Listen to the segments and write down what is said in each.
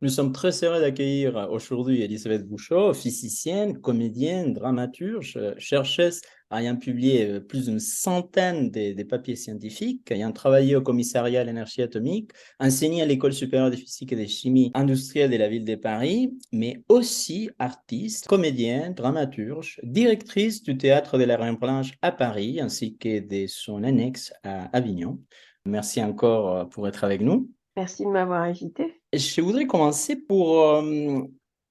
Nous sommes très heureux d'accueillir aujourd'hui Elisabeth Bouchot, physicienne, comédienne, dramaturge, chercheuse ayant publié plus d'une centaine de papiers scientifiques, ayant travaillé au commissariat à l'énergie atomique, enseigné à l'École supérieure de physique et de chimie industrielle de la ville de Paris, mais aussi artiste, comédienne, dramaturge, directrice du théâtre de la Reine-Blanche à Paris, ainsi que de son annexe à Avignon. Merci encore pour être avec nous. Merci de m'avoir invité. Je voudrais commencer pour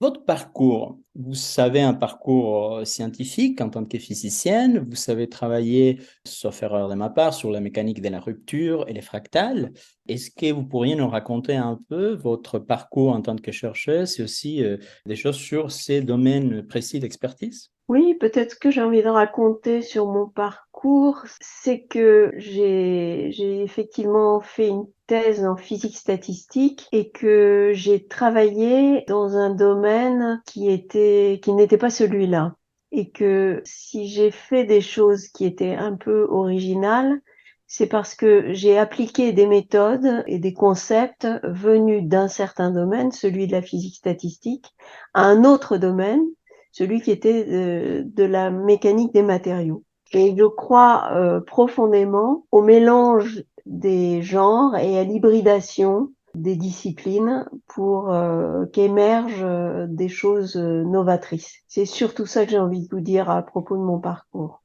votre parcours. Vous avez un parcours scientifique en tant que physicienne. Vous savez travailler, sauf erreur de ma part, sur la mécanique de la rupture et les fractales. Est-ce que vous pourriez nous raconter un peu votre parcours en tant que chercheuse et aussi des choses sur ces domaines précis d'expertise? Oui, peut-être ce que j'ai envie de raconter sur mon parcours, c'est que j'ai effectivement fait une thèse en physique statistique et que j'ai travaillé dans un domaine qui n'était pas celui-là. Et que si j'ai fait des choses qui étaient un peu originales, c'est parce que j'ai appliqué des méthodes et des concepts venus d'un certain domaine, celui de la physique statistique, à un autre domaine, celui qui était de la mécanique des matériaux. Et je crois profondément au mélange des genres et à l'hybridation des disciplines pour qu'émergent des choses novatrices. C'est surtout ça que j'ai envie de vous dire à propos de mon parcours.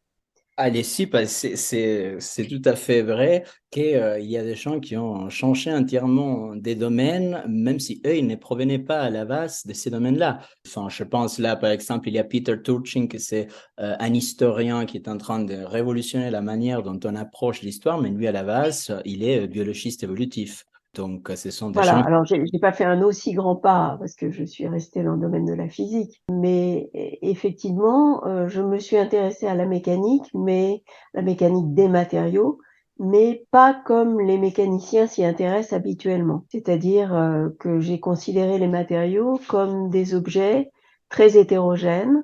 Allez, si, c'est tout à fait vrai qu'il y a des gens qui ont changé entièrement des domaines, même si eux, ils ne provenaient pas à la base de ces domaines-là. Enfin, je pense là, par exemple, il y a Peter Turchin, qui c'est un historien qui est en train de révolutionner la manière dont on approche l'histoire, mais lui, à la base, il est biologiste évolutif. Donc, ce sont des Voilà, gens. alors j'ai pas fait un aussi grand pas parce que je suis restée dans le domaine de la physique, mais effectivement, je me suis intéressée à la mécanique, mais la mécanique des matériaux, mais pas comme les mécaniciens s'y intéressent habituellement. C'est-à-dire que j'ai considéré les matériaux comme des objets très hétérogènes,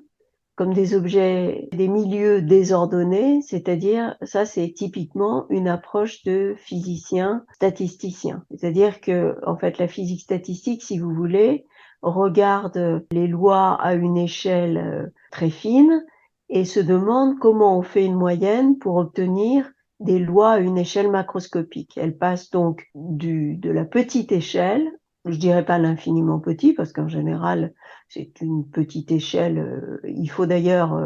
comme des objets, des milieux désordonnés, c'est-à-dire, ça c'est typiquement une approche de physicien statisticien. C'est-à-dire que, en fait, la physique statistique, si vous voulez, regarde les lois à une échelle très fine et se demande comment on fait une moyenne pour obtenir des lois à une échelle macroscopique. Elle passe donc de la petite échelle, je dirais pas l'infiniment petit, parce qu'en général, c'est une petite échelle. Il faut d'ailleurs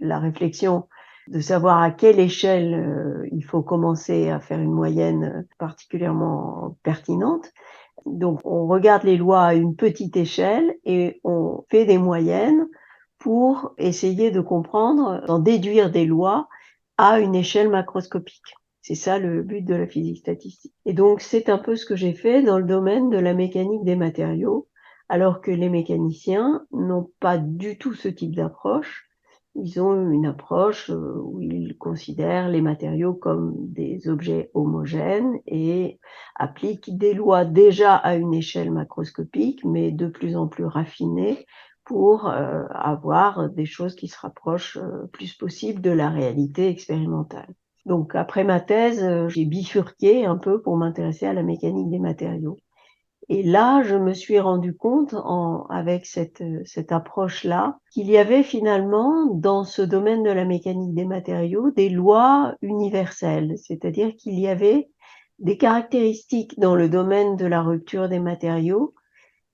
la réflexion de savoir à quelle échelle il faut commencer à faire une moyenne particulièrement pertinente. Donc, on regarde les lois à une petite échelle et on fait des moyennes pour essayer de comprendre, d'en déduire des lois à une échelle macroscopique. C'est ça le but de la physique statistique. Et donc, c'est un peu ce que j'ai fait dans le domaine de la mécanique des matériaux, alors que les mécaniciens n'ont pas du tout ce type d'approche. Ils ont une approche où ils considèrent les matériaux comme des objets homogènes et appliquent des lois déjà à une échelle macroscopique, mais de plus en plus raffinées pour avoir des choses qui se rapprochent plus possible de la réalité expérimentale. Donc après ma thèse, j'ai bifurqué un peu pour m'intéresser à la mécanique des matériaux. Et là, je me suis rendu compte, avec cette approche-là, qu'il y avait finalement, dans ce domaine de la mécanique des matériaux, des lois universelles. C'est-à-dire qu'il y avait des caractéristiques dans le domaine de la rupture des matériaux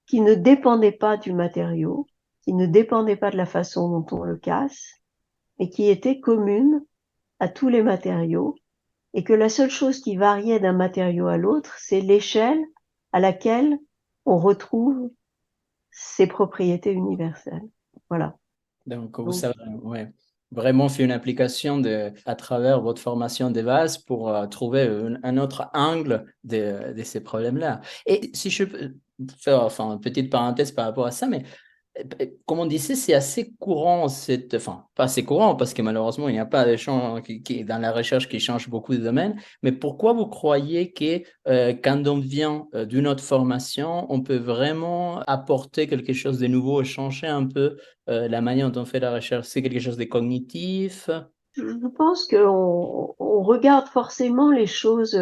qui ne dépendaient pas du matériau, qui ne dépendaient pas de la façon dont on le casse, mais qui étaient communes à tous les matériaux, et que la seule chose qui variait d'un matériau à l'autre, c'est l'échelle à laquelle on retrouve ses propriétés universelles. Voilà. Donc, vous Donc, savez, ouais, vraiment fait une application à travers votre formation de base pour trouver un autre angle de ces problèmes-là. Et si je peux faire enfin, une petite parenthèse par rapport à ça, mais comme on disait, c'est assez courant, enfin, pas assez courant parce que malheureusement, il n'y a pas de gens dans la recherche qui changent beaucoup de domaines, mais pourquoi vous croyez que quand on vient d'une autre formation, on peut vraiment apporter quelque chose de nouveau et changer un peu la manière dont on fait la recherche? C'est quelque chose de cognitif? Je pense qu'on regarde forcément les choses,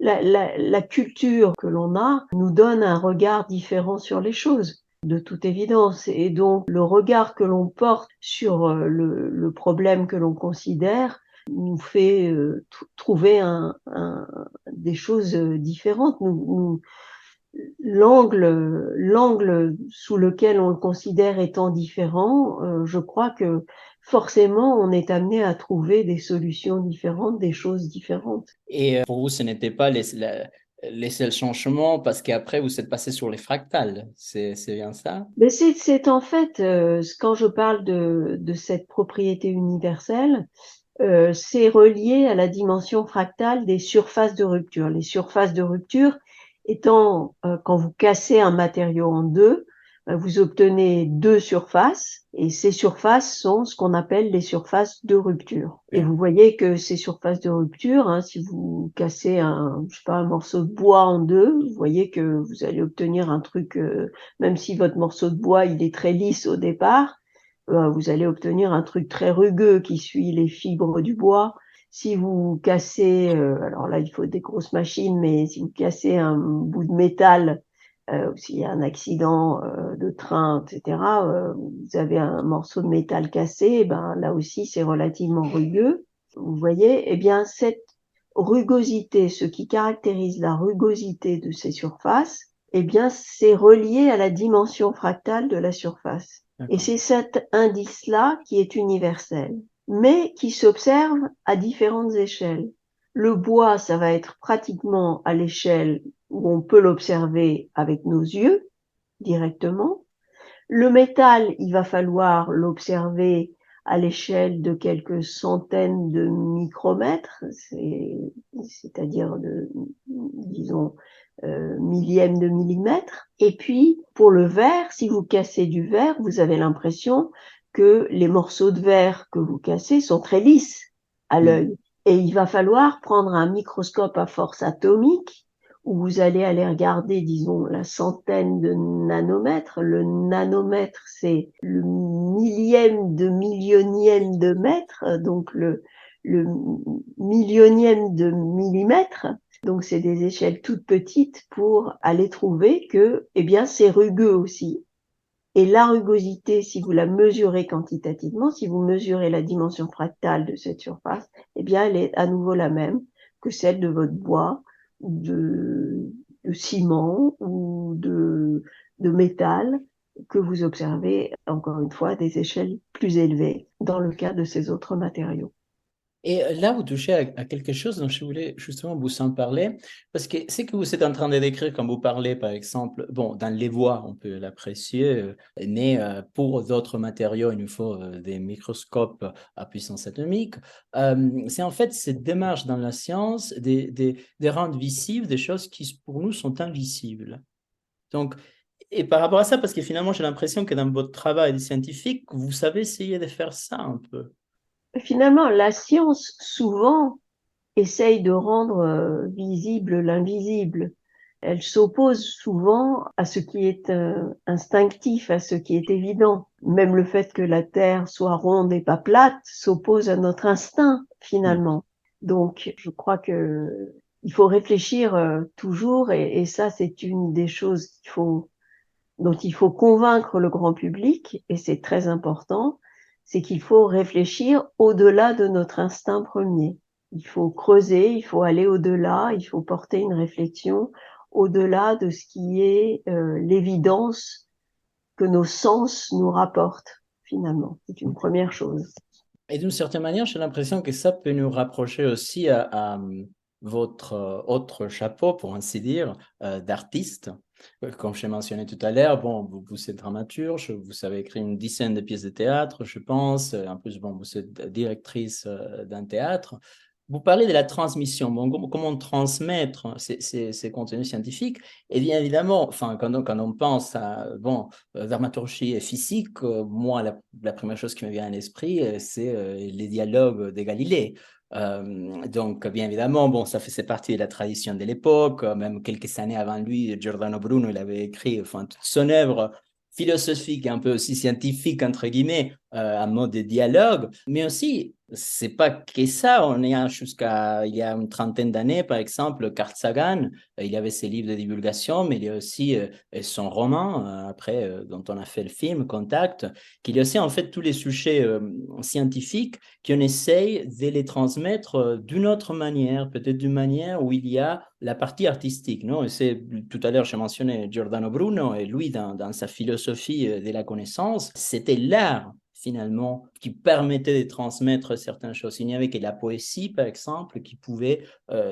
la culture que l'on a nous donne un regard différent sur les choses, de toute évidence. Et donc, le regard que l'on porte sur le problème que l'on considère nous fait trouver des choses différentes. L'angle sous lequel on le considère étant différent, je crois que forcément, on est amené à trouver des solutions différentes, des choses différentes. Et pour vous, ce n'était pas les seuls changements parce qu'après, vous êtes passé sur les fractales. C'est bien ça? Mais c'est en fait, quand je parle de cette propriété universelle, c'est relié à la dimension fractale des surfaces de rupture. Les surfaces de rupture étant, quand vous cassez un matériau en deux, vous obtenez deux surfaces et ces surfaces sont ce qu'on appelle les surfaces de rupture. Et vous voyez que ces surfaces de rupture, hein, si vous cassez un morceau de bois en deux, vous voyez que vous allez obtenir un truc, même si votre morceau de bois il est très lisse au départ, vous allez obtenir un truc très rugueux qui suit les fibres du bois. Si vous cassez, alors là il faut des grosses machines, mais si vous cassez un bout de métal, s'il y a un accident de train, etc., vous avez un morceau de métal cassé, et ben là aussi c'est relativement rugueux. Vous voyez, eh bien cette rugosité, ce qui caractérise la rugosité de ces surfaces, eh bien c'est relié à la dimension fractale de la surface. Et c'est cet indice-là qui est universel, mais qui s'observe à différentes échelles. Le bois, ça va être pratiquement à l'échelle où on peut l'observer avec nos yeux directement. Le métal, il va falloir l'observer à l'échelle de quelques centaines de micromètres, c'est-à-dire disons, millièmes de millimètre. Et puis, pour le verre, si vous cassez du verre, vous avez l'impression que les morceaux de verre que vous cassez sont très lisses à l'œil. Et il va falloir prendre un microscope à force atomique où vous allez aller regarder, disons, la centaine de nanomètres. Le nanomètre, c'est le millième de millionième de mètre, donc le millionième de millimètre. Donc, c'est des échelles toutes petites pour aller trouver que, eh bien, c'est rugueux aussi. Et la rugosité, si vous la mesurez quantitativement, si vous mesurez la dimension fractale de cette surface, eh bien, elle est à nouveau la même que celle de votre bois, de ciment ou de métal que vous observez, encore une fois, à des échelles plus élevées dans le cas de ces autres matériaux. Et là, vous touchez à quelque chose dont je voulais justement vous en parler, parce que ce que vous êtes en train de décrire quand vous parlez, par exemple, bon, dans les voies, on peut l'apprécier, mais pour d'autres matériaux, il nous faut des microscopes à puissance atomique. C'est en fait cette démarche dans la science de rendre visibles des choses qui, pour nous, sont invisibles. Donc, et par rapport à ça, parce que finalement, j'ai l'impression que dans votre travail de scientifique, vous savez essayer de faire ça un peu. Finalement, la science, souvent, essaye de rendre visible l'invisible. Elle s'oppose souvent à ce qui est instinctif, à ce qui est évident. Même le fait que la Terre soit ronde et pas plate s'oppose à notre instinct, finalement. Donc, je crois que il faut réfléchir toujours, et ça, c'est une des choses dont il faut convaincre le grand public, et c'est très important, c'est qu'il faut réfléchir au-delà de notre instinct premier. Il faut creuser, il faut aller au-delà, il faut porter une réflexion au-delà de ce qui est l'évidence que nos sens nous rapportent, finalement. C'est une première chose. Et d'une certaine manière, j'ai l'impression que ça peut nous rapprocher aussi à votre autre chapeau, pour ainsi dire, d'artiste. Comme je l'ai mentionné tout à l'heure, bon, vous êtes dramaturge, vous avez écrit une dizaine de pièces de théâtre, je pense. En plus, bon, vous êtes directrice d'un théâtre. Vous parlez de la transmission, bon, comment transmettre ces contenus scientifiques. Et bien évidemment, enfin, quand on pense à bon, dramaturgie et physique, moi, la première chose qui me vient à l'esprit, c'est les dialogues de Galilée. Donc, bien évidemment, bon, ça faisait partie de la tradition de l'époque. Même quelques années avant lui, Giordano Bruno, il avait écrit enfin, toute son œuvre philosophique, un peu aussi scientifique, entre guillemets, en mode de dialogue, mais aussi c'est pas que ça. On est jusqu'à il y a une trentaine d'années, par exemple, Carl Sagan, il y avait ses livres de divulgation, mais il y a aussi son roman, après, dont on a fait le film, Contact, qu'il y a aussi en fait tous les sujets scientifiques qu'on essaye de les transmettre d'une autre manière, peut-être d'une manière où il y a la partie artistique, non? Et c'est, tout à l'heure, j'ai mentionné Giordano Bruno, et lui, dans sa philosophie de la connaissance, c'était l'art finalement, qui permettait de transmettre certaines choses. Il n'y avait que la poésie, par exemple, qui pouvait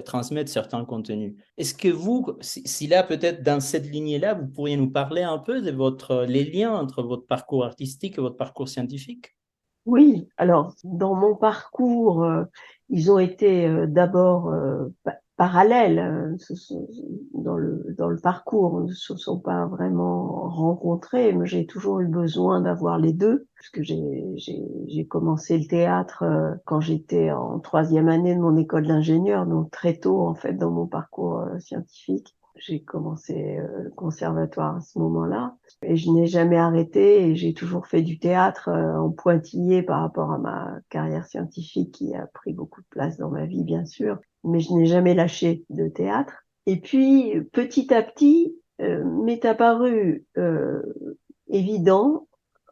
transmettre certains contenus. Est-ce que vous, si là, peut-être dans cette lignée-là, vous pourriez nous parler un peu de les liens entre votre parcours artistique et votre parcours scientifique? Oui, alors dans mon parcours, ils ont été d'abord parallèles. Dans le parcours, ils ne se sont pas vraiment rencontrés, mais j'ai toujours eu besoin d'avoir les deux, puisque j'ai commencé le théâtre quand j'étais en troisième année de mon école d'ingénieur, donc très tôt en fait dans mon parcours scientifique. J'ai commencé le conservatoire à ce moment-là. Et je n'ai jamais arrêté et j'ai toujours fait du théâtre en pointillé par rapport à ma carrière scientifique qui a pris beaucoup de place dans ma vie, bien sûr. Mais je n'ai jamais lâché de théâtre. Et puis, petit à petit, m'est apparu évident,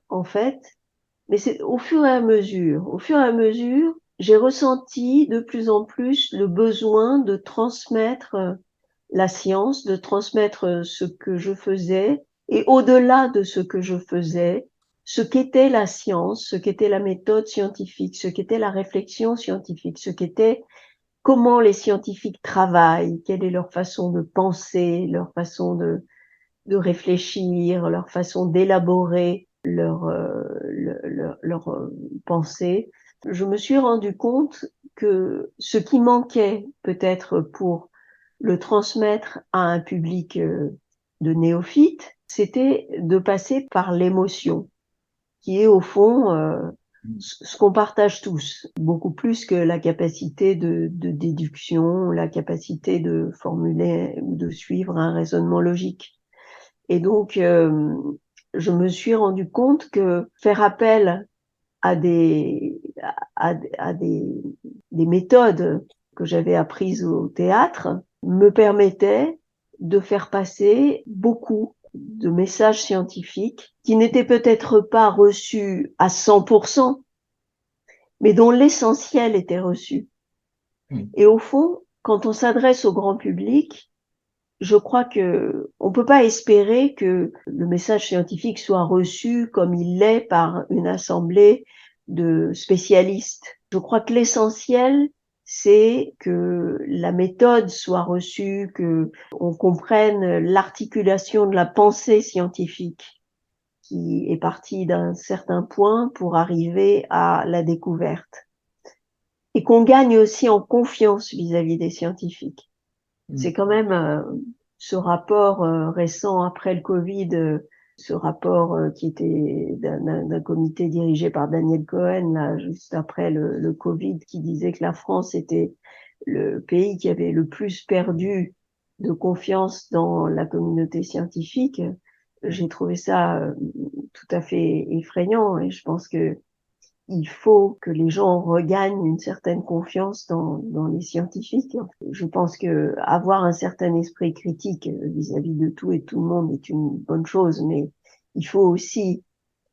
en fait, mais c'est au fur et à mesure. Au fur et à mesure, j'ai ressenti de plus en plus le besoin de transmettre la science, de transmettre ce que je faisais et au-delà de ce que je faisais, ce qu'était la science, ce qu'était la méthode scientifique, ce qu'était la réflexion scientifique, ce qu'était comment les scientifiques travaillent, quelle est leur façon de penser, leur façon de réfléchir, leur façon d'élaborer leur pensée. Je me suis rendu compte que ce qui manquait peut-être pour le transmettre à un public de néophytes, c'était de passer par l'émotion, qui est au fond ce qu'on partage tous, beaucoup plus que la capacité de déduction, la capacité de formuler ou de suivre un raisonnement logique. Et donc, je me suis rendu compte que faire appel à des méthodes que j'avais apprises au théâtre me permettait de faire passer beaucoup de messages scientifiques qui n'étaient peut-être pas reçus à 100%, mais dont l'essentiel était reçu. Et au fond, quand on s'adresse au grand public, je crois que on peut pas espérer que le message scientifique soit reçu comme il l'est par une assemblée de spécialistes. Je crois que l'essentiel, c'est que la méthode soit reçue, que on comprenne l'articulation de la pensée scientifique qui est partie d'un certain point pour arriver à la découverte. Et qu'on gagne aussi en confiance vis-à-vis des scientifiques. C'est quand même ce rapport récent après le Covid, ce rapport qui était d'un comité dirigé par Daniel Cohen, là, juste après le Covid, qui disait que la France était le pays qui avait le plus perdu de confiance dans la communauté scientifique. J'ai trouvé ça tout à fait effrayant et je pense que il faut que les gens regagnent une certaine confiance dans les scientifiques. Je pense que avoir un certain esprit critique vis-à-vis de tout et tout le monde est une bonne chose, mais il faut aussi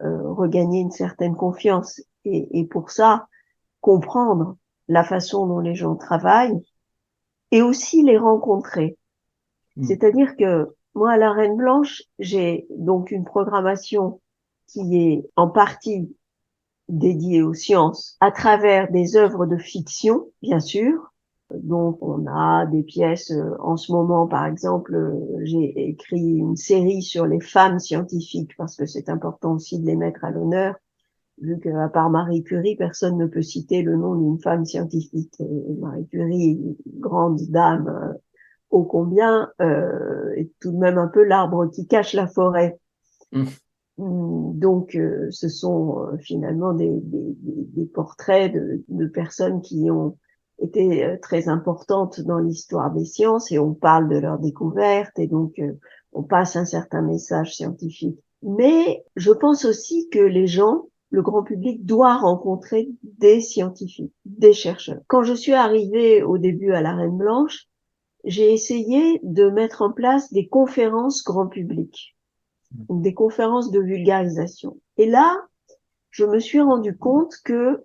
regagner une certaine confiance et pour ça comprendre la façon dont les gens travaillent et aussi les rencontrer. C'est-à-dire que moi, à la Reine Blanche, j'ai donc une programmation qui est en partie dédiée aux sciences à travers des œuvres de fiction, bien sûr. Donc, on a des pièces, en ce moment, par exemple, j'ai écrit une série sur les femmes scientifiques parce que c'est important aussi de les mettre à l'honneur, vu qu'à part Marie Curie, personne ne peut citer le nom d'une femme scientifique. Et Marie Curie, grande dame, ô combien, est tout de même un peu l'arbre qui cache la forêt. Donc, ce sont finalement des portraits de personnes qui ont été très importantes dans l'histoire des sciences et on parle de leurs découvertes et donc on passe un certain message scientifique. Mais je pense aussi que les gens le grand public doit rencontrer des scientifiques, des chercheurs. Quand je suis arrivée au début à la Reine Blanche, j'ai essayé de mettre en place des conférences grand public, des conférences de vulgarisation. Et là, je me suis rendu compte que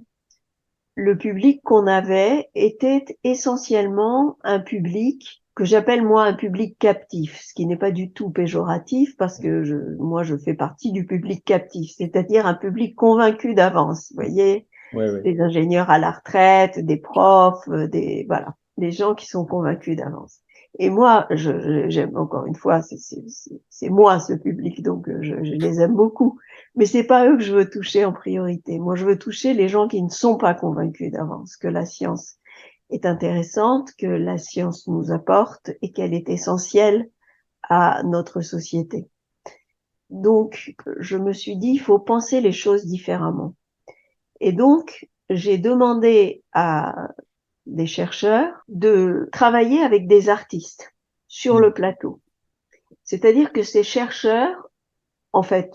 le public qu'on avait était essentiellement un public que j'appelle moi un public captif, ce qui n'est pas du tout péjoratif parce que moi je fais partie du public captif, c'est-à-dire un public convaincu d'avance. Vous voyez, Oui, oui. des ingénieurs à la retraite, des profs, voilà, des gens qui sont convaincus d'avance. Et moi, j'aime encore une fois, c'est moi ce public, donc je les aime beaucoup. Mais c'est pas eux que je veux toucher en priorité. Moi, je veux toucher les gens qui ne sont pas convaincus d'avance que la science est intéressante, que la science nous apporte et qu'elle est essentielle à notre société. Donc, je me suis dit, il faut penser les choses différemment. Et donc, j'ai demandé à des chercheurs de travailler avec des artistes sur le plateau. C'est-à-dire que ces chercheurs, en fait,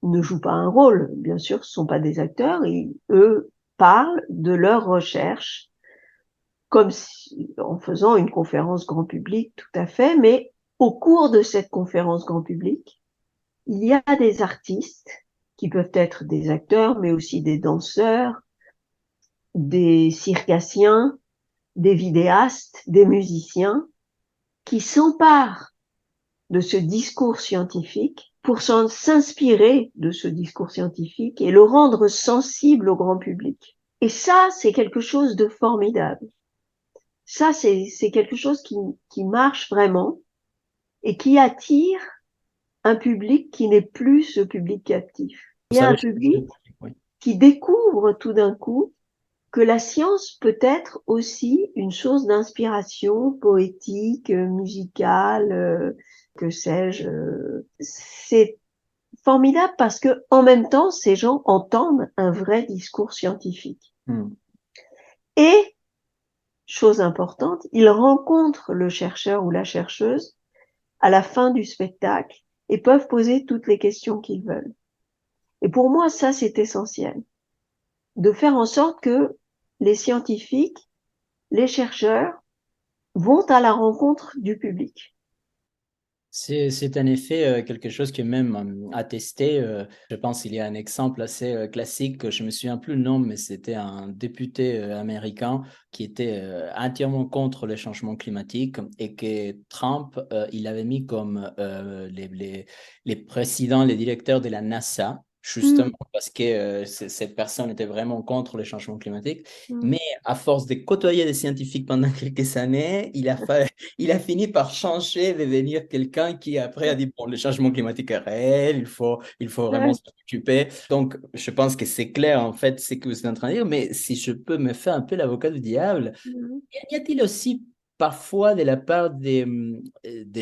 ne jouent pas un rôle. Bien sûr, ce ne sont pas des acteurs. Eux parlent de leurs recherches comme si, en faisant une conférence grand public, tout à fait. Mais au cours de cette conférence grand public, il y a des artistes qui peuvent être des acteurs, mais aussi des danseurs, des circassiens, des vidéastes, des musiciens, qui s'emparent de ce discours scientifique pour s'inspirer de ce discours scientifique et le rendre sensible au grand public. Et ça, c'est quelque chose de formidable. Ça, c'est quelque chose qui marche vraiment et qui attire un public qui n'est plus ce public captif. Il y a un public qui découvre tout d'un coup que la science peut être aussi une source d'inspiration poétique, musicale, que sais-je. C'est formidable parce que en même temps, ces gens entendent un vrai discours scientifique. Et, chose importante, ils rencontrent le chercheur ou la chercheuse à la fin du spectacle et peuvent poser toutes les questions qu'ils veulent. Et pour moi, ça, c'est essentiel. De faire en sorte que les scientifiques, les chercheurs vont à la rencontre du public. C'est en effet quelque chose qui est même attesté. Je pense qu'il y a un exemple assez classique. Je me souviens plus le nom, mais c'était un député américain qui était entièrement contre le changement climatique et que Trump, il avait mis comme les présidents, les directeurs de la NASA, justement parce que cette personne était vraiment contre le changement climatique. Mais à force de côtoyer des scientifiques pendant quelques années, il a fini par changer, devenir quelqu'un qui après a dit, bon, le changement climatique est réel, il faut vraiment se préoccuper. Donc, je pense que c'est clair, en fait, ce que vous êtes en train de dire, mais si je peux me faire un peu l'avocat du diable, y a-t-il aussi parfois de la part des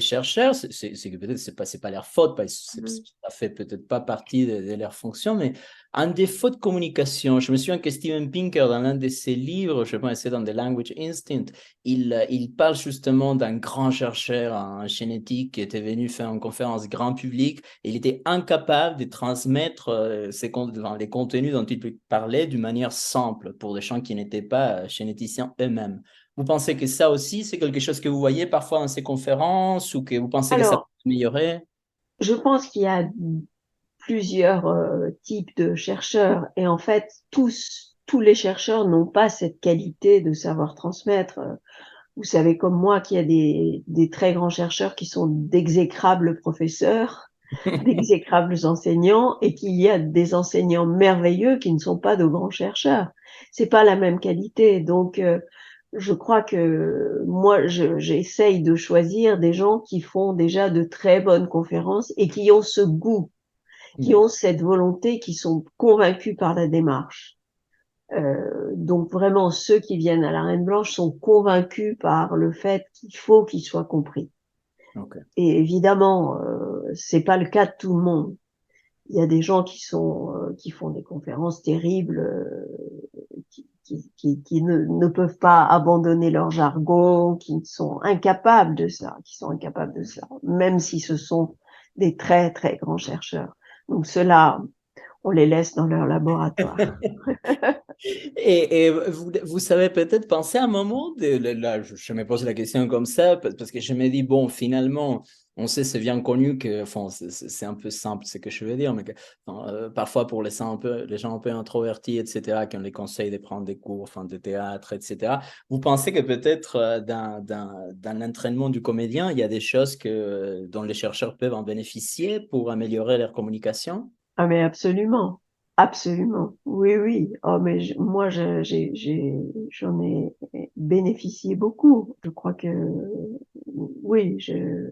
chercheurs, c'est que peut-être c'est pas leur faute, parce que ça fait peut-être pas partie de leur fonction, mais un défaut de communication. Je me souviens que Steven Pinker, dans l'un de ses livres, je pense que c'est dans The Language Instinct, il parle justement d'un grand chercheur en génétique qui était venu faire une conférence grand public et il était incapable de transmettre les contenus dont il parlait d'une manière simple pour des gens qui n'étaient pas généticiens eux-mêmes. Vous pensez que ça aussi, c'est quelque chose que vous voyez parfois dans ces conférences ou que vous pensez que ça peut Alors, s'améliorer? je pense qu'il y a plusieurs types de chercheurs et en fait, tous les chercheurs n'ont pas cette qualité de savoir transmettre. Vous savez comme moi qu'il y a des très grands chercheurs qui sont d'exécrables professeurs, d'exécrables enseignants et qu'il y a des enseignants merveilleux qui ne sont pas de grands chercheurs. C'est pas la même qualité. Donc, je crois que moi, j'essaye de choisir des gens qui font déjà de très bonnes conférences et qui ont ce goût, qui ont cette volonté, qui sont convaincus par la démarche. Donc vraiment, ceux qui viennent à la Reine Blanche sont convaincus par le fait qu'il faut qu'ils soient compris. Okay. Et évidemment, c'est pas le cas de tout le monde. Il y a des gens qui font des conférences terribles, qui ne peuvent pas abandonner leur jargon, qui sont incapables de ça, même si ce sont des très très grands chercheurs. Donc cela, on les laisse dans leur laboratoire. Et vous savez peut-être penser à un moment, là, je me pose la question comme ça, parce que je me dis, bon, finalement, on sait, c'est bien connu que, enfin, c'est un peu simple ce que je veux dire, mais que, enfin, parfois pour les gens un peu introvertis, etc., qui ont les conseils de prendre des cours, enfin, de théâtre, etc., vous pensez que peut-être dans l'entraînement du comédien, il y a des choses dont les chercheurs peuvent en bénéficier pour améliorer leur communication? Ah mais absolument, absolument. Oui, oui. Oh mais moi j'en ai bénéficié beaucoup. Je crois que oui, je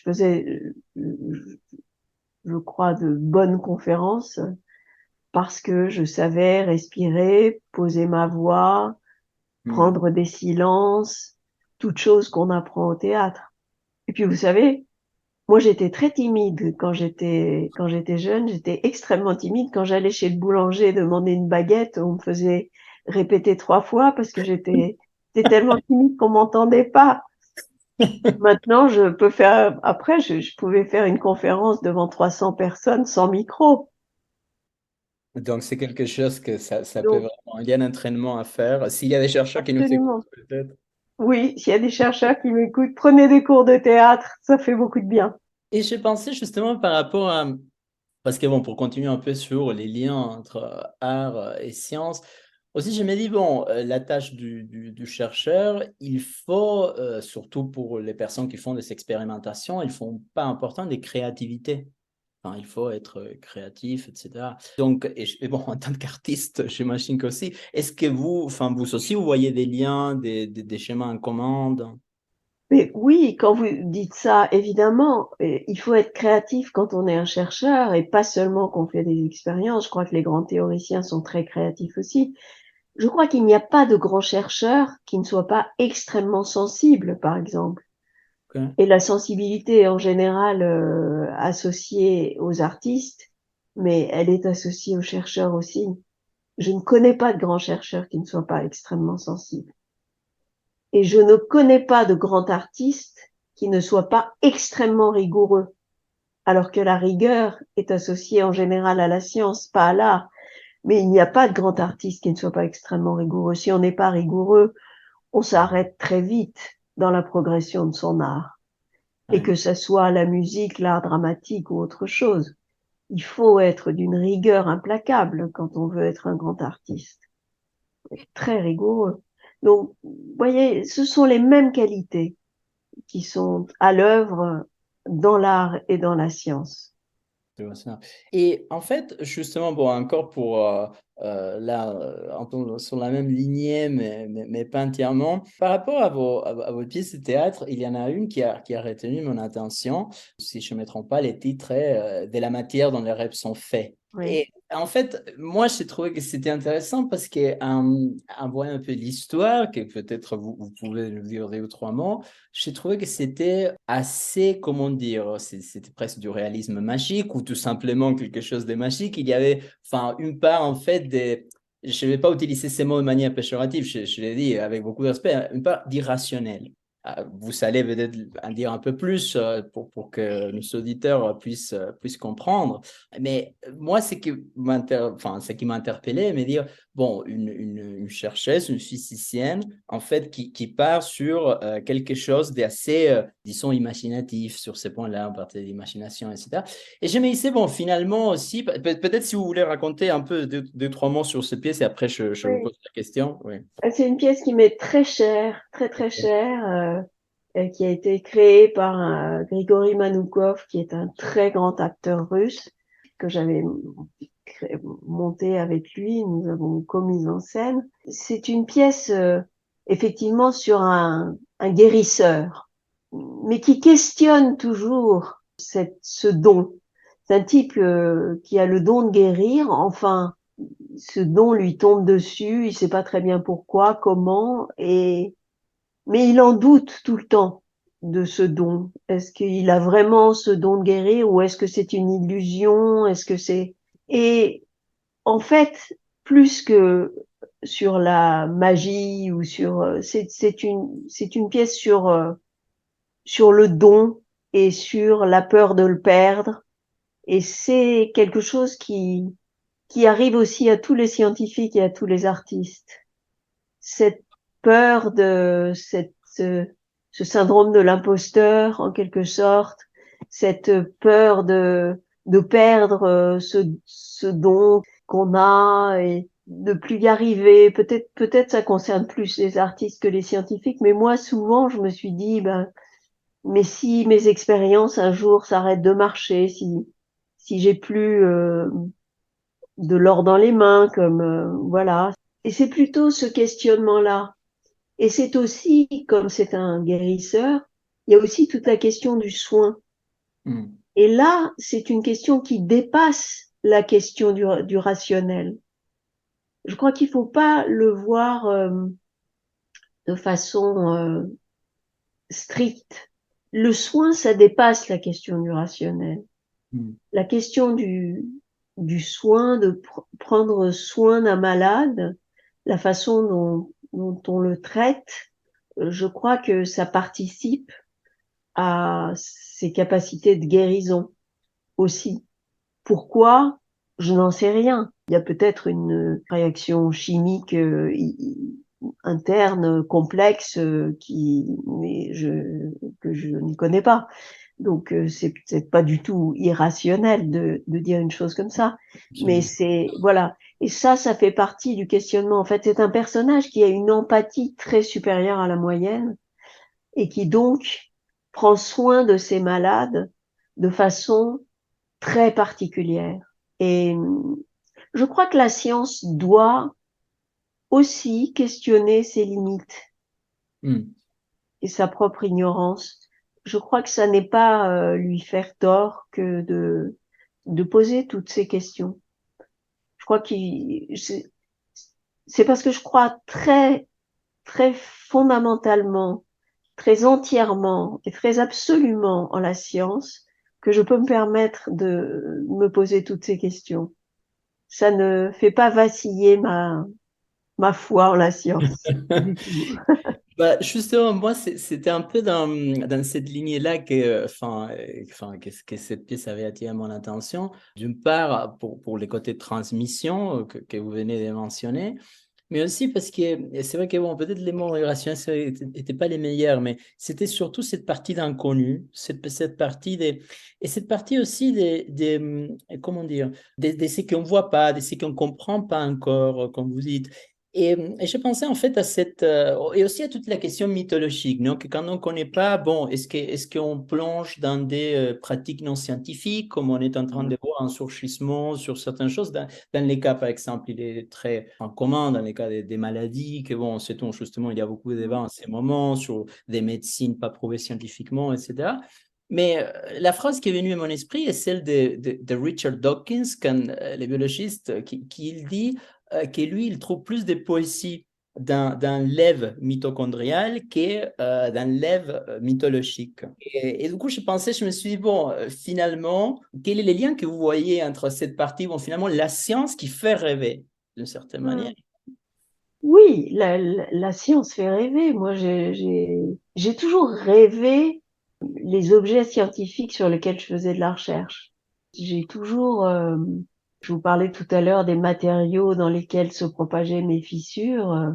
faisais, je crois, de bonnes conférences parce que je savais respirer, poser ma voix, Hmm. prendre des silences, toutes choses qu'on apprend au théâtre. Et puis vous savez, moi, j'étais très timide quand j'étais jeune. J'étais extrêmement timide. Quand j'allais chez le boulanger demander une baguette, on me faisait répéter 3 fois parce que j'étais tellement timide qu'on m'entendait pas. Maintenant, je peux faire, après, je pouvais faire une conférence devant 300 personnes sans micro. Donc, c'est quelque chose que ça peut Donc, vraiment. Il y a un entraînement à faire. S'il y a des chercheurs qui nous écoutent, absolument. peut-être. Oui, s'il y a des chercheurs qui m'écoutent, prenez des cours de théâtre. Ça fait beaucoup de bien. Et j'ai pensé justement par rapport à. Parce que, bon, pour continuer un peu sur les liens entre art et science, aussi, je me dis, bon, la tâche du chercheur, il faut, surtout pour les personnes qui font des expérimentations, ils font pas important des créativités. Enfin, il faut être créatif, etc. Donc, et bon, en tant qu'artiste, j'imagine qu'aussi, est-ce que vous, enfin, vous aussi, vous voyez des liens, des schémas en commande? Mais oui, quand vous dites ça, évidemment, il faut être créatif quand on est un chercheur et pas seulement qu'on fait des expériences. Je crois que les grands théoriciens sont très créatifs aussi. Je crois qu'il n'y a pas de grands chercheurs qui ne soient pas extrêmement sensibles, par exemple. Ok. Et la sensibilité est en général associée aux artistes, mais elle est associée aux chercheurs aussi. Je ne connais pas de grands chercheurs qui ne soient pas extrêmement sensibles. Et je ne connais pas de grand artiste qui ne soit pas extrêmement rigoureux, alors que la rigueur est associée en général à la science, pas à l'art. Mais il n'y a pas de grand artiste qui ne soit pas extrêmement rigoureux. Si on n'est pas rigoureux, on s'arrête très vite dans la progression de son art. Et Ouais. que ce soit la musique, l'art dramatique ou autre chose. Il faut être d'une rigueur implacable quand on veut être un grand artiste. Très rigoureux. Donc, vous voyez, ce sont les mêmes qualités qui sont à l'œuvre dans l'art et dans la science. Je vois ça. Et en fait, justement, bon, encore pour là, sur la même lignée, mais pas entièrement, par rapport à vos pièces de théâtre, il y en a une qui a retenu mon attention. Si je ne me trompe pas, les titres est de la matière dont les rêves sont faits. Oui. Et en fait, moi, j'ai trouvé que c'était intéressant parce qu'en voyant un peu l'histoire, que peut-être vous pouvez nous dire 2 ou 3 mots, j'ai trouvé que c'était assez, comment dire, c'était presque du réalisme magique ou tout simplement quelque chose de magique. Il y avait, enfin, une part en fait je ne vais pas utiliser ces mots de manière péjorative, je l'ai dit avec beaucoup de respect, une part d'irrationnel. Vous allez peut-être en dire un peu plus pour que nos auditeurs puissent comprendre. Mais moi, ce qui m'a interpellé, me dire, bon, une chercheuse, une physicienne, en fait, qui part sur quelque chose d'assez, disons, imaginatif sur ces points-là, on partait d'imagination, etc. Et je me disais, bon, finalement aussi, peut-être si vous voulez raconter un peu 2, 3 mots sur cette pièce et après je vous Oui. pose la question. Oui. C'est une pièce qui m'est très chère, très très chère, qui a été créée par Grigory Manoukov, qui est un très grand acteur russe que j'avais monté avec lui. Nous avons commis en scène. C'est une pièce effectivement sur un guérisseur, mais qui questionne toujours ce don. C'est un type qui a le don de guérir. Enfin, ce don lui tombe dessus, il sait pas très bien pourquoi, comment, mais il en doute tout le temps de ce don. Est-ce qu'il a vraiment ce don de guérir ou est-ce que c'est une illusion? Est-ce que c'est... Et en fait, plus que sur la magie ou sur... c'est une pièce sur le don et sur la peur de le perdre. Et c'est quelque chose qui arrive aussi à tous les scientifiques et à tous les artistes. Cette peur ce syndrome de l'imposteur, en quelque sorte, cette peur de perdre ce don qu'on a et de plus y arriver. Peut-être ça concerne plus les artistes que les scientifiques, mais moi, souvent, je me suis dit, ben, mais si mes expériences un jour s'arrêtent de marcher, si j'ai plus de l'or dans les mains, comme voilà. Et c'est plutôt ce questionnement-là. Et c'est aussi, comme c'est un guérisseur, il y a aussi toute la question du soin. Mm. Et là, c'est une question qui dépasse la question du rationnel. Je crois qu'il faut pas le voir de façon stricte. Le soin, ça dépasse la question du rationnel. Mm. La question du soin, de prendre soin d'un malade, la façon dont on le traite, je crois que ça participe à ses capacités de guérison aussi. Pourquoi? Je n'en sais rien. Il y a peut-être une réaction chimique interne complexe que je ne connais pas. Donc c'est peut-être pas du tout irrationnel de dire une chose comme ça. Mais Absolument. c'est voilà. Et ça fait partie du questionnement. En fait, c'est un personnage qui a une empathie très supérieure à la moyenne et qui donc prend soin de ses malades de façon très particulière. Et je crois que la science doit aussi questionner ses limites Mm. et sa propre ignorance. Je crois que ça n'est pas lui faire tort que de poser toutes ces questions. Je crois qu'il c'est parce que je crois très fondamentalement, très entièrement et très absolument en la science que je peux me permettre de me poser toutes ces questions. Ça ne fait pas vaciller ma foi en la science du tout. Bah, justement, moi, c'était un peu dans cette lignée-là que cette pièce avait attiré mon attention. D'une part, pour les côtés de transmission que vous venez de mentionner, mais aussi parce que c'est vrai que bon, peut-être les mots irrationnels n'étaient pas les meilleurs, mais c'était surtout cette partie d'inconnu, cette partie et cette partie aussi comment dire, de ce qu'on ne voit pas, de ce qu'on ne comprend pas encore, comme vous dites. Et je pensais en fait à et aussi à toute la question mythologique, non? Que quand on ne connaît pas, bon, est-ce qu'on plonge dans des pratiques non scientifiques, comme on est en train de voir un surgissement sur certaines choses, dans les cas, par exemple, il est très en commun, dans les cas des maladies, que bon, sait-on justement, il y a beaucoup de débats en ces moments sur des médecines pas prouvées scientifiquement, etc. Mais la phrase qui est venue à mon esprit est celle de Richard Dawkins, quand, le biologiste, qui il dit que lui, il trouve plus de poésie dans l'Ève mitochondrial que dans l'Ève mythologique. Et du coup, je me suis dit, bon, finalement, quel est le lien que vous voyez entre cette partie, bon, finalement, la science qui fait rêver, d'une certaine manière? Mm. Oui, la science fait rêver. Moi, j'ai toujours rêvé les objets scientifiques sur lesquels je faisais de la recherche. J'ai toujours, je vous parlais tout à l'heure des matériaux dans lesquels se propageaient mes fissures.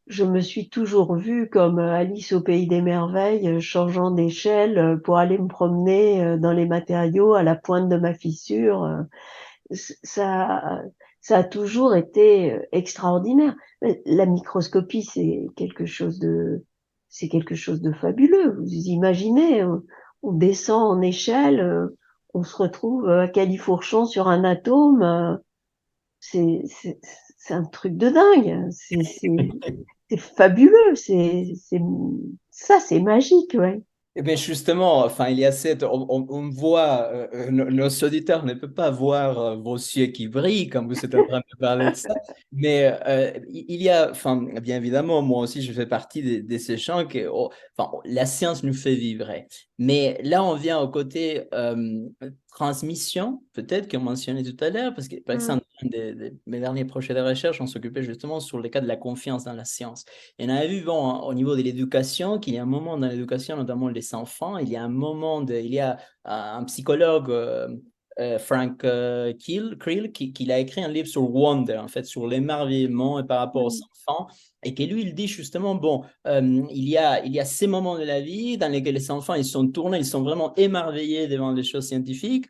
Je me suis toujours vue comme Alice au pays des merveilles, changeant d'échelle pour aller me promener dans les matériaux à la pointe de ma fissure. Ça, ça a toujours été extraordinaire. La microscopie, c'est quelque chose de fabuleux. Vous imaginez, on descend en échelle, on se retrouve à califourchon sur un atome. C'est, c'est, c'est un truc de dingue. C'est fabuleux. Ça, c'est magique, ouais. Eh bien, justement, enfin, il y a on voit, nos auditeurs ne peuvent pas voir vos yeux qui brillent quand vous êtes en train de parler de ça, mais il y a, enfin, bien évidemment, moi aussi, je fais partie de ces gens enfin, la science nous fait vibrer. Mais là, on vient au côté transmission, peut-être, qu'on mentionnait tout à l'heure, parce que, par Mm. exemple, de mes derniers projets de recherche, on s'occupait justement sur le cas de la confiance dans la science. Et on avait vu, bon, au niveau de l'éducation, qu'il y a un moment dans l'éducation, notamment les enfants, il y a un moment, il y a un psychologue Frank Krill, qui a écrit un livre sur Wonder, en fait, sur l'émerveillement par rapport aux enfants, et que lui, il dit justement, bon, il y a ces moments de la vie dans lesquels les enfants, ils sont tournés, ils sont vraiment émerveillés devant les choses scientifiques,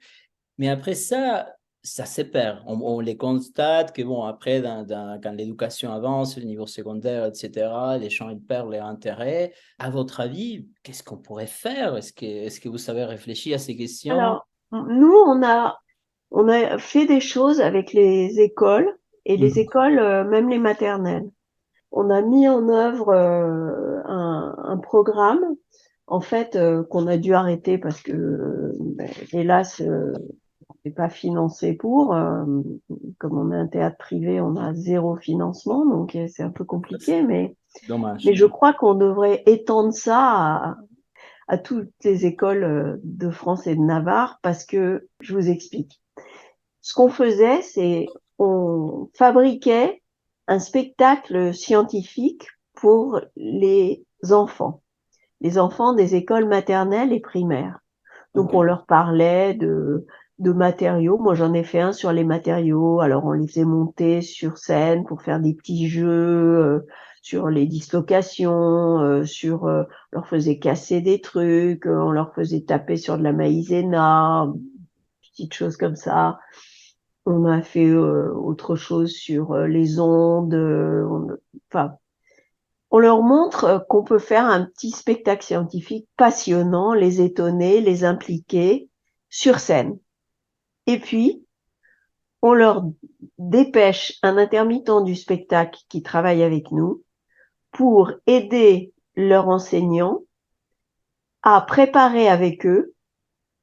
mais après ça, ça se perd. On les constate que, bon, après, quand l'éducation avance, le niveau secondaire, etc., les gens, ils perdent leur intérêt. À votre avis, qu'est-ce qu'on pourrait faire? Est-ce que vous savez réfléchir à ces questions? Alors, nous, on a fait des choses avec les écoles et les Mhm. écoles, même les maternelles. On a mis en œuvre un programme, en fait, qu'on a dû arrêter parce que, hélas, c'est pas financé pour. Comme on est un théâtre privé, on a zéro financement, donc c'est un peu compliqué. Dommage. Mais je crois qu'on devrait étendre ça à toutes les écoles de France et de Navarre parce que je vous explique. Ce qu'on faisait, c'est on fabriquait un spectacle scientifique pour les enfants des écoles maternelles et primaires. Donc, Ok. on leur parlait de matériaux. Moi, j'en ai fait un sur les matériaux. Alors, on les faisait monter sur scène pour faire des petits jeux sur les dislocations, on leur faisait casser des trucs, on leur faisait taper sur de la maïzena, petites choses comme ça. On a fait autre chose sur les ondes. Enfin, on leur montre qu'on peut faire un petit spectacle scientifique passionnant, les étonner, les impliquer sur scène. Et puis, on leur dépêche un intermittent du spectacle qui travaille avec nous pour aider leur enseignant à préparer avec eux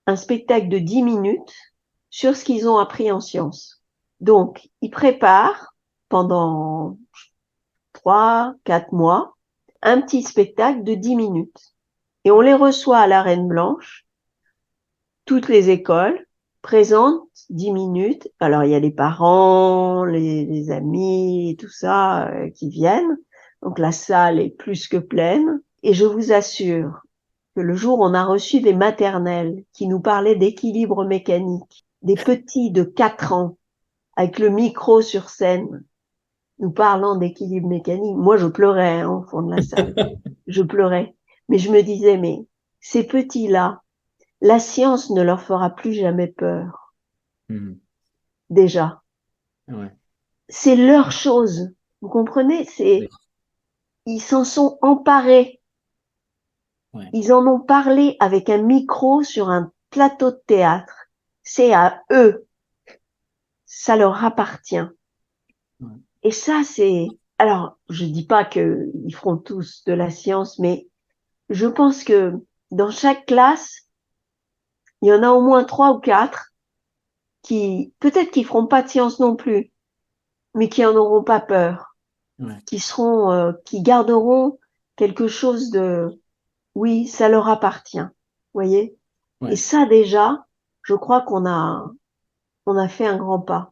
un spectacle de 10 minutes sur ce qu'ils ont appris en sciences. Donc, ils préparent pendant 3, 4 mois un petit spectacle de 10 minutes. Et on les reçoit à la Reine Blanche, toutes les écoles présentent 10 minutes. Alors, il y a les parents, les amis, tout ça qui viennent. Donc, la salle est plus que pleine. Et je vous assure que le jour où on a reçu des maternelles qui nous parlaient d'équilibre mécanique, des petits de 4 ans avec le micro sur scène, nous parlant d'équilibre mécanique, moi, je pleurais hein, au fond de la salle. Je pleurais. Mais je me disais, mais ces petits-là, la science ne leur fera plus jamais peur, Mhm. déjà. Ouais. C'est leur chose. Vous comprenez? Oui. Ils s'en sont emparés. Ouais. Ils en ont parlé avec un micro sur un plateau de théâtre. C'est à eux. Ça leur appartient. Ouais. Et ça, alors, je dis pas qu'ils feront tous de la science, mais je pense que dans chaque classe, il y en a au moins 3 ou 4 qui, peut-être qu'ils feront pas de science non plus, mais qui en auront pas peur, Ouais. qui garderont quelque chose de, oui, ça leur appartient. Vous voyez? Et Ouais. ça, déjà, je crois on a fait un grand pas.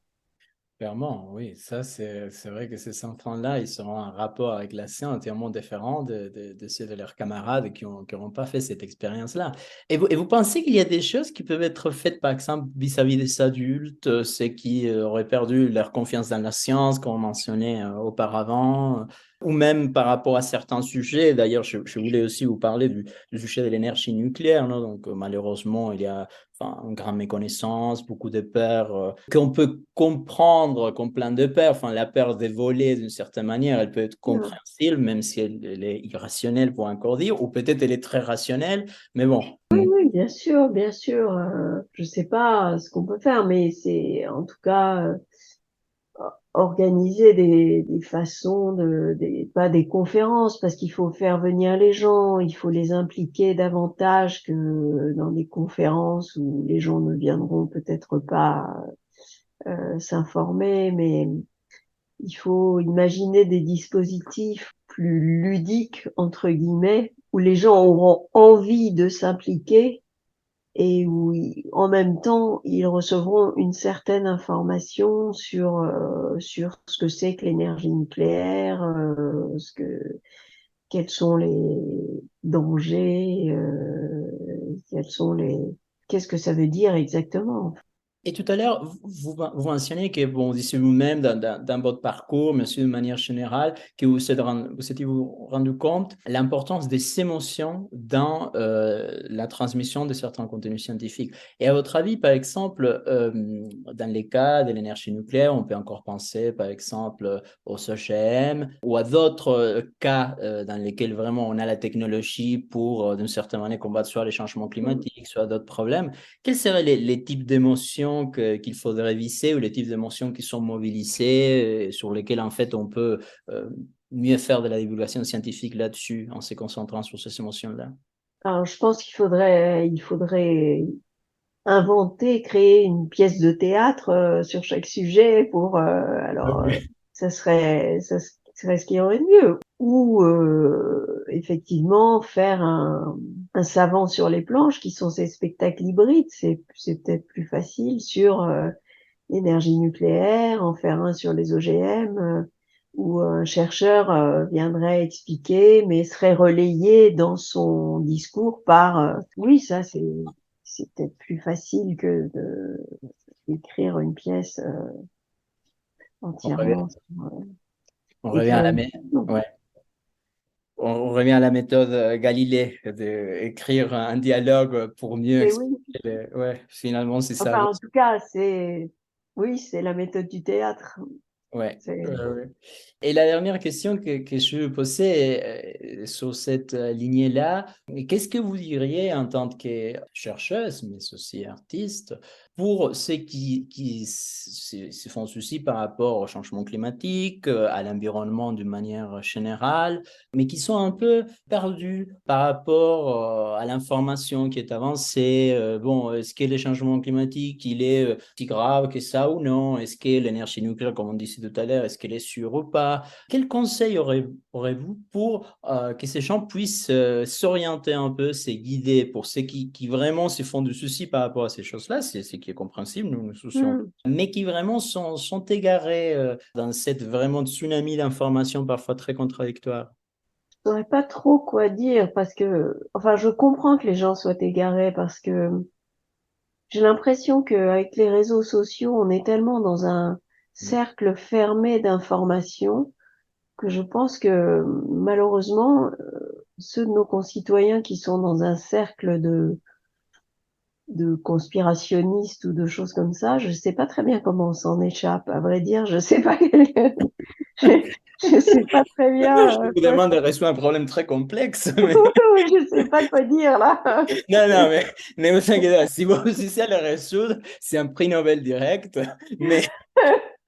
Clairement, oui, ça c'est vrai que ces enfants-là, ils seront en rapport avec la science entièrement différent de ceux de leurs camarades qui n'auront pas fait cette expérience-là. Et vous pensez qu'il y a des choses qui peuvent être faites, par exemple, vis-à-vis des adultes, ceux qui auraient perdu leur confiance dans la science, comme on mentionnait auparavant, ou même par rapport à certains sujets. D'ailleurs, je voulais aussi vous parler du sujet de l'énergie nucléaire, non? Donc, malheureusement, il y a enfin, une grande méconnaissance, beaucoup de peurs qu'on peut comprendre comme plein de peurs. Enfin, la peur de voler, d'une certaine manière, elle peut être compréhensible, même si elle est irrationnelle pour encore dire, ou peut-être elle est très rationnelle, mais bon. Oui, bien sûr, bien sûr. Je sais pas ce qu'on peut faire, mais c'est en tout cas organiser des façons pas des conférences, parce qu'il faut faire venir les gens, il faut les impliquer davantage que dans des conférences où les gens ne viendront peut-être pas s'informer, mais il faut imaginer des dispositifs plus ludiques, entre guillemets, où les gens auront envie de s'impliquer et où en même temps ils recevront une certaine information sur ce que c'est que l'énergie nucléaire, quels sont les dangers, qu'est-ce que ça veut dire exactement. Et tout à l'heure, vous mentionnez que, bon, d'ici vous-même, dans votre parcours, mais aussi de manière générale, que vous êtes-vous rendu compte l'importance des émotions dans la transmission de certains contenus scientifiques. Et à votre avis, par exemple, dans les cas de l'énergie nucléaire, on peut encore penser, par exemple, au CGM ou à d'autres cas dans lesquels vraiment on a la technologie pour, d'une certaine manière, combattre soit les changements climatiques, soit d'autres problèmes. Quels seraient les types d'émotions qu'il faudrait visser ou les types d'émotions qui sont mobilisées, sur lesquelles en fait on peut euh, mieux faire de la divulgation scientifique là-dessus en se concentrant sur ces émotions-là? Alors, je pense qu'il faudrait inventer, créer une pièce de théâtre sur chaque sujet pour Ok. ça serait ce qui aurait de mieux. Ou effectivement faire un savant sur les planches qui sont ces spectacles hybrides. C'est peut-être plus facile sur l'énergie nucléaire, en faire un sur les OGM, où un chercheur viendrait expliquer, mais serait relayé dans son discours par oui, ça c'est peut-être plus facile que d'écrire une pièce On revient, entièrement sur on revient à écrire la, une mé- fiction. ouais. On revient à la méthode Galilée d'écrire un dialogue pour mieux Mais expliquer. oui, Ouais, finalement, c'est ça. enfin en tout cas, c'est la méthode du théâtre. Ouais. C'est Ouais. Et la dernière question que je veux poser sur cette lignée-là, qu'est-ce que vous diriez en tant que chercheuse, mais aussi artiste, pour ceux qui se font souci par rapport au changement climatique, à l'environnement d'une manière générale, mais qui sont un peu perdus par rapport à l'information qui est avancée. Bon, est-ce que le changement climatique, il est si grave que ça ou non? Est-ce que l'énergie nucléaire, comme on disait tout à l'heure, est-ce qu'elle est sûre ou pas? Quel conseil aurez-vous pour que ces gens puissent s'orienter un peu, se guider pour ceux qui vraiment se font du souci par rapport à ces choses-là, c'est ce qui est compréhensible, nous nous soucions, Hmm. mais qui vraiment sont égarés dans cette vraiment tsunami d'informations parfois très contradictoires. Je saurais pas trop quoi dire parce que, enfin, je comprends que les gens soient égarés parce que j'ai l'impression qu'avec les réseaux sociaux, on est tellement dans un cercle fermé d'informations que je pense que malheureusement, ceux de nos concitoyens qui sont dans un cercle de conspirationnistes ou de choses comme ça, je sais pas très bien comment on s'en échappe. À vrai dire, je sais pas, je sais pas très bien. Je vous demande de résoudre un problème très complexe, mais Je sais pas quoi dire là. non, non, mais ne vous inquiétez pas, si vous réussissez à le résoudre, c'est un prix Nobel direct, mais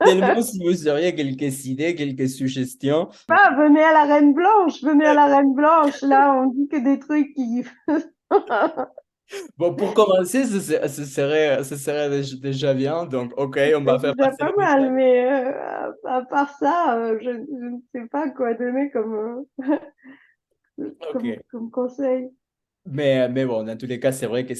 tellement si vous auriez quelques idées, quelques suggestions. Ah, venez à la Reine Blanche, venez à la Reine Blanche. Là, on dit que des trucs qui. Bon, pour commencer, ce serait déjà bien, donc ok, on va C'est faire déjà passer pas le mal, message. mais à part ça, je ne sais pas quoi donner Ok. comme conseil. Mais bon, dans tous les cas, c'est vrai que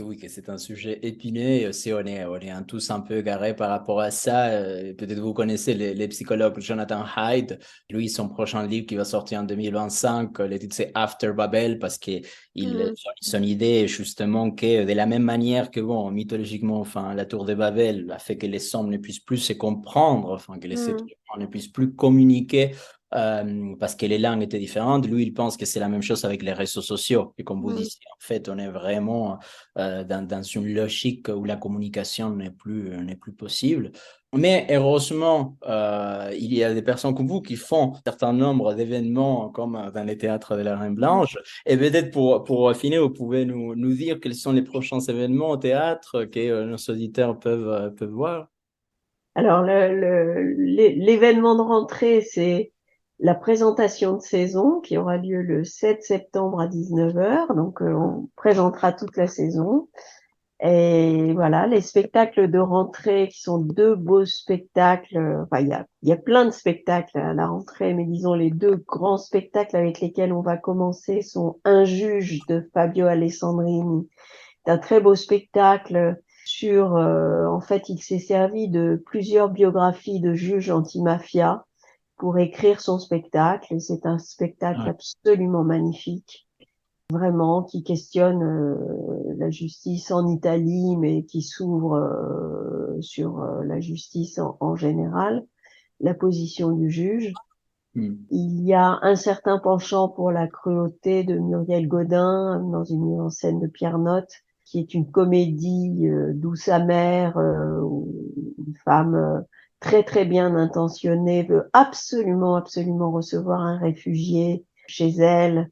oui, que c'est un sujet épineux. Et aussi, on est tous un peu égarés par rapport à ça. Peut-être vous connaissez les psychologues Jonathan Haidt. Lui, son prochain livre qui va sortir en 2025, le titre c'est After Babel parce que Hmm, son idée est justement que de la même manière que, bon, mythologiquement, enfin, la tour de Babel a fait que les hommes ne puissent plus se comprendre, enfin, que les êtres hmm, humains ne puissent plus communiquer parce que les langues étaient différentes. Lui, il pense que c'est la même chose avec les réseaux sociaux. Et comme vous hmm. disiez, en fait, on est vraiment dans une logique où la communication n'est plus possible. Mais heureusement, il y a des personnes comme vous qui font un certain nombre d'événements comme dans les théâtres de la Reine Blanche. Et peut-être pour finir, vous pouvez nous dire quels sont les prochains événements au théâtre que nos auditeurs peuvent voir. Alors, l'événement de rentrée, c'est la présentation de saison qui aura lieu le 7 septembre à 19 heures. Donc, on présentera toute la saison. Et voilà, les spectacles de rentrée qui sont deux beaux spectacles. Enfin, il y a plein de spectacles à la rentrée, mais disons les deux grands spectacles avec lesquels on va commencer sont Un juge de Fabio Alessandrini. C'est un très beau spectacle sur, en fait, il s'est servi de plusieurs biographies de juges anti-mafia pour écrire son spectacle. Et c'est un spectacle Ouais. absolument magnifique, vraiment, qui questionne la justice en Italie, mais qui s'ouvre sur la justice en général, la position du juge. Il y a un certain penchant pour la cruauté de Muriel Godin dans une mise en scène de Pierre Notte, qui est une comédie douce amère où une femme très très bien intentionnée veut absolument recevoir un réfugié chez elle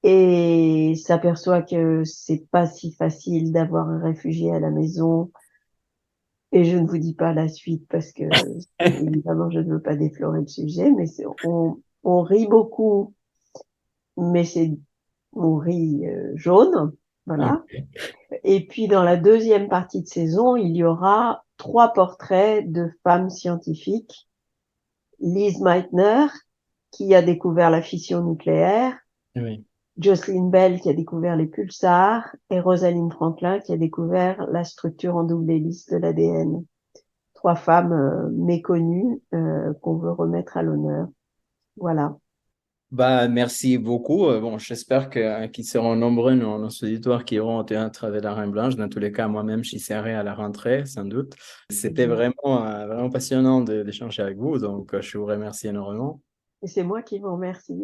et s'aperçoit que c'est pas si facile d'avoir un réfugié à la maison. Et je ne vous dis pas la suite parce que, évidemment, je ne veux pas déflorer le sujet, mais on rit beaucoup, mais on rit jaune, voilà. Ok. Et puis, dans la deuxième partie de saison, il y aura 3 portraits de femmes scientifiques. Lise Meitner, qui a découvert la fission nucléaire, Oui. Jocelyn Bell, qui a découvert les pulsars, et Rosalind Franklin, qui a découvert la structure en double hélice de l'ADN. 3 femmes méconnues qu'on veut remettre à l'honneur. Voilà. Bah, merci beaucoup. Bon, j'espère qu'ils seront nombreux, nos auditeurs qui iront au théâtre de la Reine Blanche. Dans tous les cas, moi-même, j'y serai à la rentrée, sans doute. C'était vraiment passionnant d'échanger avec vous, donc je vous remercie énormément. Et c'est moi qui vous remercie.